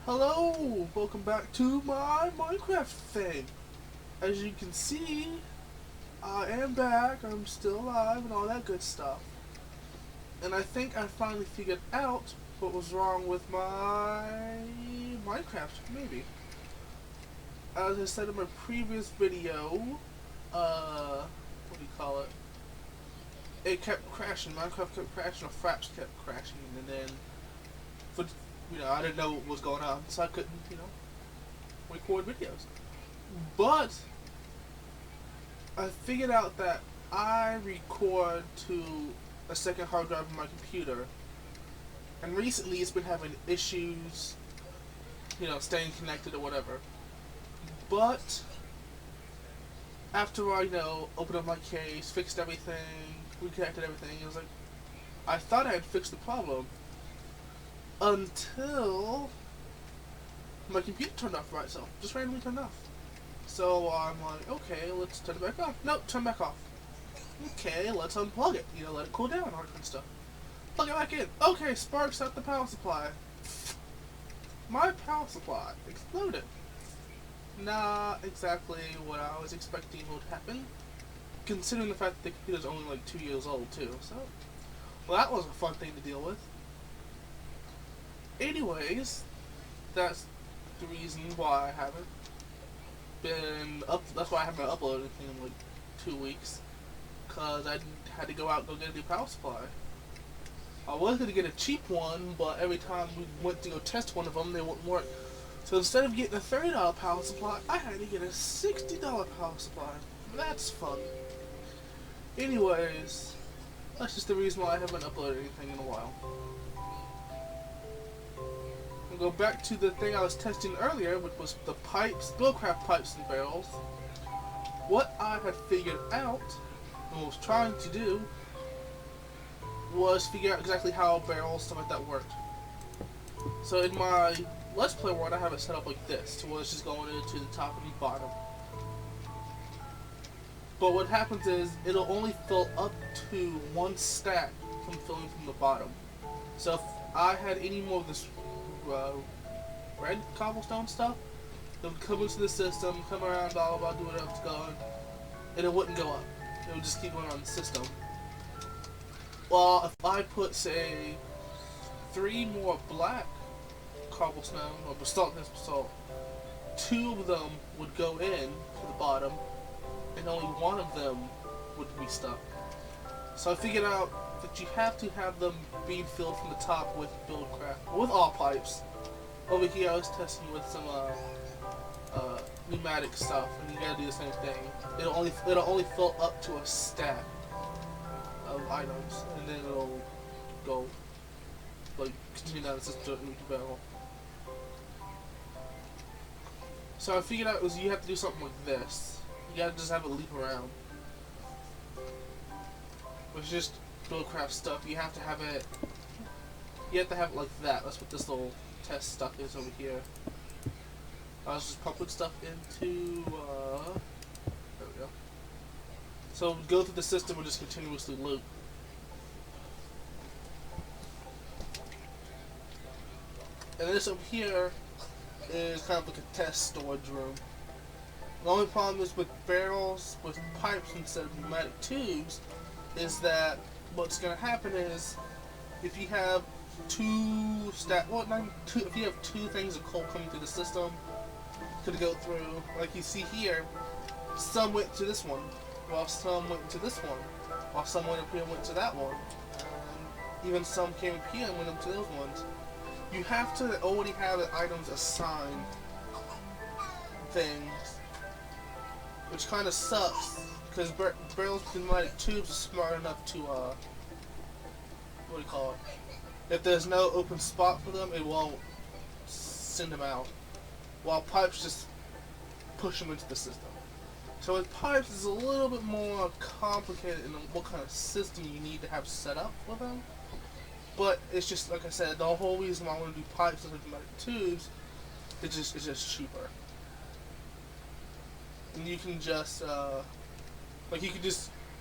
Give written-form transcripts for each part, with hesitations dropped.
Hello! Welcome back to my Minecraft thing. As you can see, I am back, I'm still alive and all that good stuff. And I think I finally figured out what was wrong with my Minecraft, maybe. As I said in my previous video, what do you call it? It kept crashing, Minecraft kept crashing, or Fraps kept crashing, and then, for, I didn't know what was going on, so I couldn't, record videos. But I figured out that I record to a second hard drive on my computer, and recently it's been having issues, staying connected or whatever. But after I, opened up my case, fixed everything, reconnected everything, it was like, I thought I had fixed the problem until my computer turned off by itself, just randomly turned off. So I'm like, okay, let's turn it back on. Nope, turn back off. Okay, let's unplug it. Let it cool down, all that kind of stuff. Plug it back in. Okay, sparks out the power supply. My power supply exploded. Not exactly what I was expecting would happen, considering the fact that the computer's only like 2 years old too. So, well, that was a fun thing to deal with. Anyways, that's the reason why I haven't been up. That's why I haven't uploaded anything in like 2 weeks, cause I had to go out and go get a new power supply. I was gonna get a cheap one, but every time we went to go test one of them, they wouldn't work. So instead of getting a $30 power supply, I had to get a $60 power supply. That's fun. Anyways, that's just the reason why I haven't uploaded anything in a while. We'll go back to the thing I was testing earlier, which was the pipes, Buildcraft pipes and barrels. What I had figured out, and was trying to do, was figure out exactly how barrels, stuff like that worked. So in my Let's Play world, I have it set up like this, to where it's just going into the top and the bottom. But what happens is, it'll only fill up to one stack from filling from the bottom. So if I had any more of this red cobblestone stuff, it would come into the system, come around, blah blah blah, do whatever it's going, and it wouldn't go up. It would just keep going on the system. Well, if I put, say, 3 more black cobblestone, or basalt, 2 of them would go in to the bottom, and only 1 of them would be stuck. So I figured out that you have to have them being filled from the top with Buildcraft, with all pipes. Over here I was testing with some pneumatic stuff, and you gotta do the same thing. It'll only fill up to a stack of items, and then it'll go, like, continue down the system into the barrel. So I figured out you have to do something like this. You gotta just have it leap around. It's just Buildcraft stuff. You have to have it like that. That's what this little test stuff is over here. I was just pumping stuff into, there we go. So go through the system and just continuously loop. And this over here is kind of like a test storage room. The only problem is with barrels, with pipes instead of pneumatic tubes, is that what's going to happen is, if you have if you have 2 things of coal coming through the system, to go through, like you see here, some went to this one, while some went to this one, while some went up here and went to that one, and even some came up here and went up to those ones. You have to already have the items assigned things, which kind of sucks, because barrels with pneumatic tubes are smart enough to, what do you call it? If there's no open spot for them, it won't send them out. While pipes just push them into the system. So with pipes, it's a little bit more complicated in what kind of system you need to have set up for them. But it's just, like I said, the whole reason why I want to do pipes and pneumatic tubes, it's just cheaper. And you can just,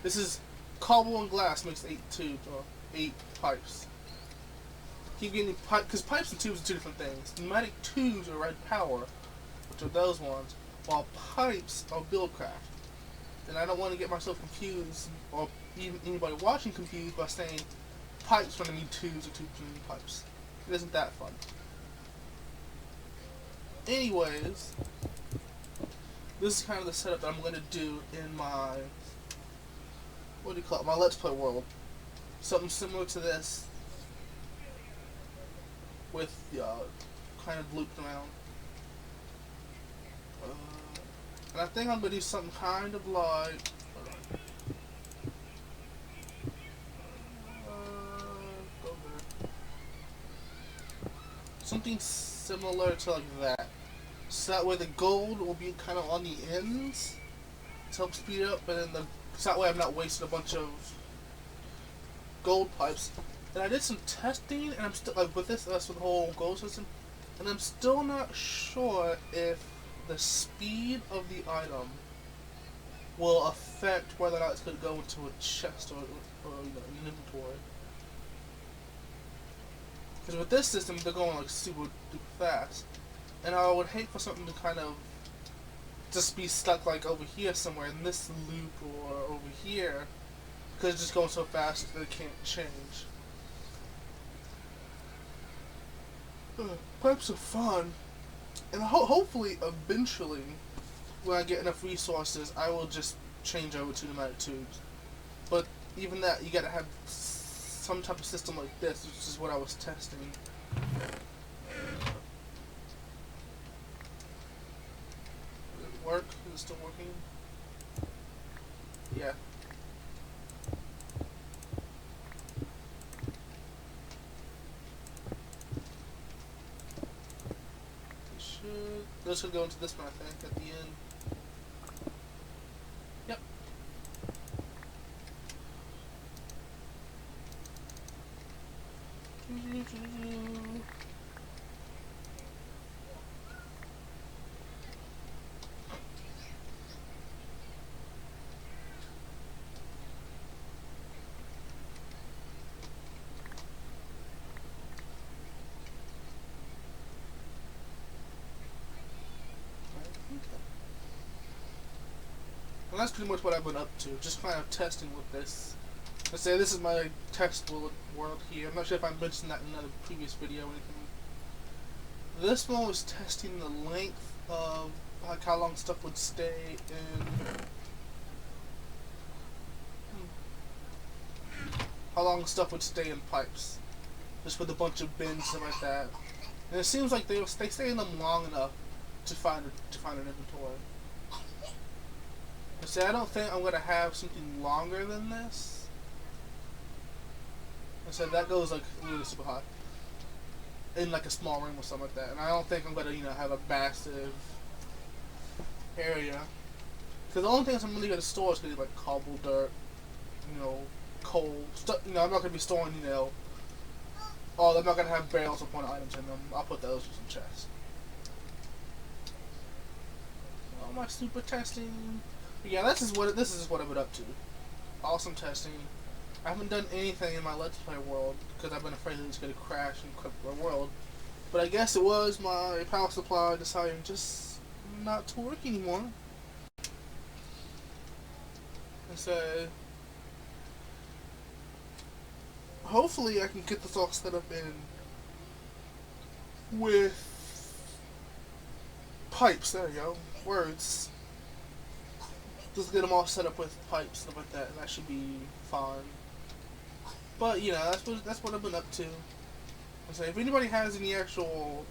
this is cobble and glass makes 8 tubes, or 8 pipes. keep getting pipe, because pipes and tubes are two different things. Pneumatic tubes are red power, which are those ones, while pipes are buildcraft. And I don't want to get myself confused, or even anybody watching confused by saying pipes when I need tubes or tubes when I need pipes. It isn't that fun. Anyways, this is kind of the setup that I'm going to do in my, what do you call it, my Let's Play world. Something similar to this, with kind of looped around. And I think I'm going to do something kind of like, go there. Something similar to like that. So that way the gold will be kind of on the ends to help speed it up, and then so that way I'm not wasting a bunch of gold pipes. And I did some testing, and I'm still like with this, with the whole gold system, and I'm still not sure if the speed of the item will affect whether or not it's going to go into a chest or an inventory. Because with this system, they're going like super duper fast, and I would hate for something to kind of just be stuck like over here somewhere in this loop or over here, because it's just going so fast that it can't change. Pipes are fun, and hopefully eventually when I get enough resources I will just change over to pneumatic tubes. But even that, you gotta have some type of system like this, which is what I was testing. Did it work? Is it still working? Yeah. Those should go into this one, I think, at the end. Yep. And that's pretty much what I've been up to, just kind of testing with this. Let's say this is my test world here. I'm not sure if I mentioned that in another previous video or anything. This one was testing the length of like how long stuff would stay in, how long stuff would stay in pipes, just with a bunch of bins and stuff like that. And it seems like they stay in them long enough to find an inventory. See, I don't think I'm gonna have something longer than this. I said that goes like really super high in like a small room or something like that, and I don't think I'm gonna have a massive area. Because the only things I'm really gonna store is gonna be like cobble, dirt, coal, stuff. I'm not gonna be storing oh, I'm not gonna have barrels of one items in them. I'll put those in some chests. Oh, my super testing. But yeah, this is what I've been up to. Awesome testing. I haven't done anything in my Let's Play world because I've been afraid that it's going to crash and cook my world. But I guess it was my power supply deciding just not to work anymore. And so hopefully I can get this all set up in with pipes. There you go. Words. Just get them all set up with pipes, stuff like that, and that should be fine. But that's what I've been up to. So if anybody has any actual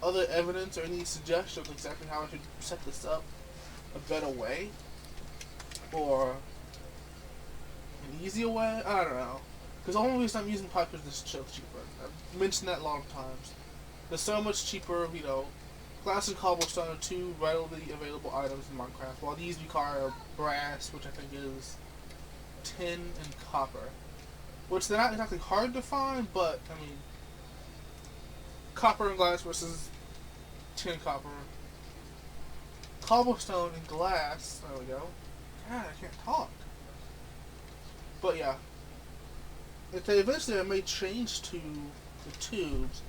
other evidence or any suggestions exactly how I should set this up a better way or an easier way, I don't know. Because the only reason I'm using pipes is this cheaper. I've mentioned that a lot of times. They're so much cheaper, glass and cobblestone are two readily available items in Minecraft, while these require brass, which I think is tin and copper. Which they're not exactly hard to find, but, copper and glass versus tin and copper. Cobblestone and glass, there we go. God, I can't talk. But yeah. Eventually I may change to the tubes,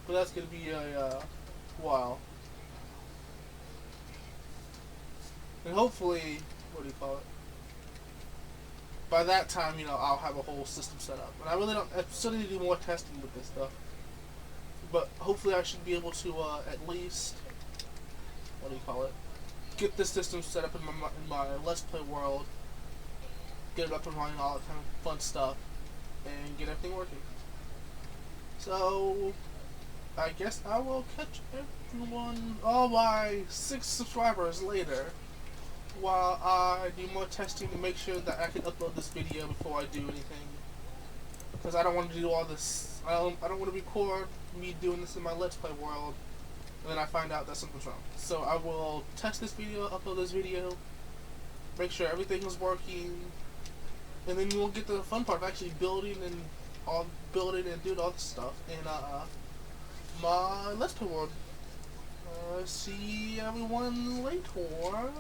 but that's gonna be a while. And hopefully, what do you call it? By that time, I'll have a whole system set up. And I still need to do more testing with this stuff. But hopefully I should be able to at least, what do you call it? Get this system set up in my Let's Play world. Get it up and running, all that kind of fun stuff. And get everything working. So, I guess I will catch everyone, all my 6 subscribers later, while I do more testing to make sure that I can upload this video before I do anything. Because I don't want to do all this, I don't want to record me doing this in my Let's Play world, and then I find out that something's wrong. So I will test this video, upload this video, make sure everything is working, and then we'll get to the fun part of actually building and doing all this stuff in my Let's Play world. See everyone later.